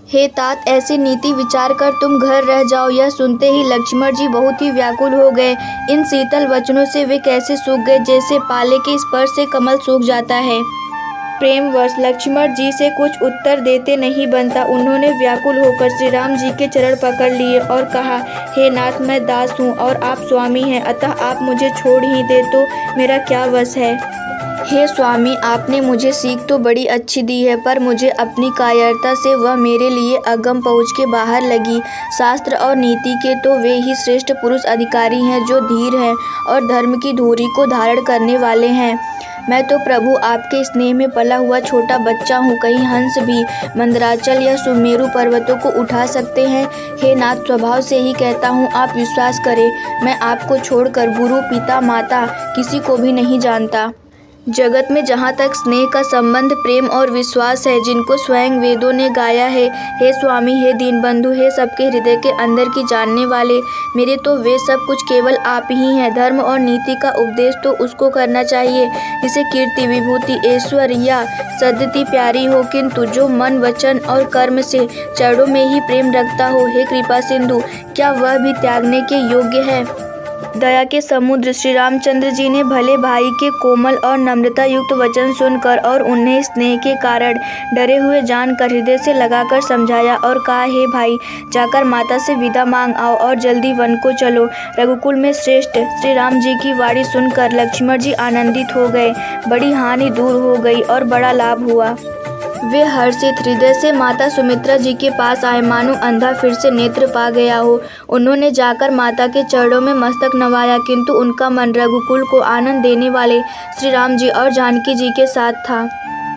हे तात, ऐसे नीति विचार कर तुम घर रह जाओ। यह सुनते ही लक्ष्मण जी बहुत ही व्याकुल हो गए। इन शीतल वचनों से वे कैसे सूख गए, जैसे पाले के स्पर्श से कमल सूख जाता है। प्रेमवश लक्ष्मण जी से कुछ उत्तर देते नहीं बनता। उन्होंने व्याकुल होकर श्री राम जी के चरण पकड़ लिए और कहा, हे नाथ, मैं दास हूँ और आप स्वामी हैं, अतः आप मुझे छोड़ ही दे तो मेरा क्या वश है। हे स्वामी, आपने मुझे सीख तो बड़ी अच्छी दी है, पर मुझे अपनी कायरता से वह मेरे लिए अगम पहुँच के बाहर लगी। शास्त्र और नीति के तो वे ही श्रेष्ठ पुरुष अधिकारी हैं जो धीर हैं और धर्म की धुरी को धारण करने वाले हैं। मैं तो प्रभु आपके स्नेह में पला हुआ छोटा बच्चा हूँ। कहीं हंस भी मंदराचल या सुमेरु पर्वतों को उठा सकते हैं। हे नाथ, स्वभाव से ही कहता हूँ, आप विश्वास करें, मैं आपको छोड़कर गुरु, पिता, माता किसी को भी नहीं जानता। जगत में जहाँ तक स्नेह का संबंध प्रेम और विश्वास है, जिनको स्वयं वेदों ने गाया है, हे स्वामी, हे दीनबंधु, हे सबके हृदय के अंदर की जानने वाले, मेरे तो वे सब कुछ केवल आप ही हैं। धर्म और नीति का उपदेश तो उसको करना चाहिए जिसे कीर्ति, विभूति, ऐश्वर्य, सद्गति प्यारी हो, किंतु जो मन, वचन और कर्म से चरणों में ही प्रेम रखता हो। हे कृपा सिंधु, क्या वह भी त्यागने के योग्य है। दया के समुद्र श्री रामचंद्र जी ने भले भाई के कोमल और नम्रता युक्त वचन सुनकर और उन्हें स्नेह के कारण डरे हुए जानकर हृदय से लगाकर समझाया और कहा, हे भाई, जाकर माता से विदा मांग आओ और जल्दी वन को चलो। रघुकुल में श्रेष्ठ श्री राम जी की वाणी सुनकर लक्ष्मण जी आनंदित हो गए। बड़ी हानि दूर हो गई और बड़ा लाभ हुआ। वे हर्षित हृदय से माता सुमित्रा जी के पास आए, मानो अंधा फिर से नेत्र पा गया हो। उन्होंने जाकर माता के चरणों में मस्तक नवाया, किंतु उनका मन रघुकुल को आनंद देने वाले श्री राम जी और जानकी जी के साथ था।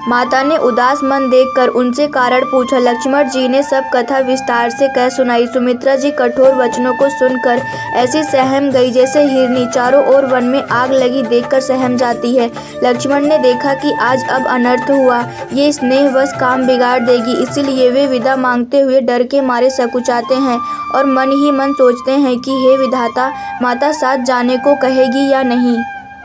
माता ने उदास मन देखकर उनसे कारण पूछा। लक्ष्मण जी ने सब कथा विस्तार से कह सुनाई। सुमित्रा जी कठोर वचनों को सुनकर ऐसी सहम गई जैसे हिरनी चारों ओर वन में आग लगी देखकर सहम जाती है। लक्ष्मण ने देखा कि आज अब अनर्थ हुआ, ये स्नेहवश काम बिगाड़ देगी, इसीलिए वे विदा मांगते हुए डर के मारे सकुचाते हैं और मन ही मन सोचते हैं कि हे विधाता, माता साथ जाने को कहेगी या नहीं।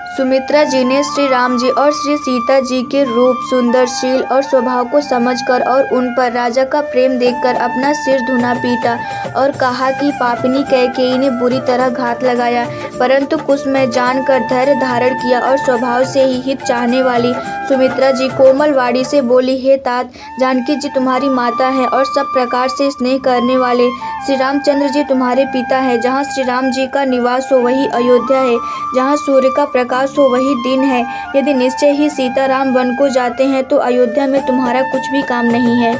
सुमित्रा जी ने श्री राम जी और श्री सीता जी के रूप, सुंदरशील और स्वभाव को समझकर और उन पर राजा का प्रेम देखकर अपना सिर धुना पीटा और कहा कि पापिनी कैकेयी ने बुरी तरह घात लगाया, परंतु कुछ में जानकर धैर्य धारण किया और स्वभाव से ही हित चाहने वाली सुमित्रा जी कोमल वाणी से बोली, हे तात, जानकी जी तुम्हारी माता है और सब प्रकार से स्नेह करने वाले श्री रामचंद्र जी तुम्हारे पिता है। जहाँ श्री राम जी का निवास हो वही अयोध्या है, जहाँ सूर्य का प्रकाश हो वही दिन है। यदि निश्चय ही सीताराम वन को जाते हैं तो अयोध्या में तुम्हारा कुछ भी काम नहीं है।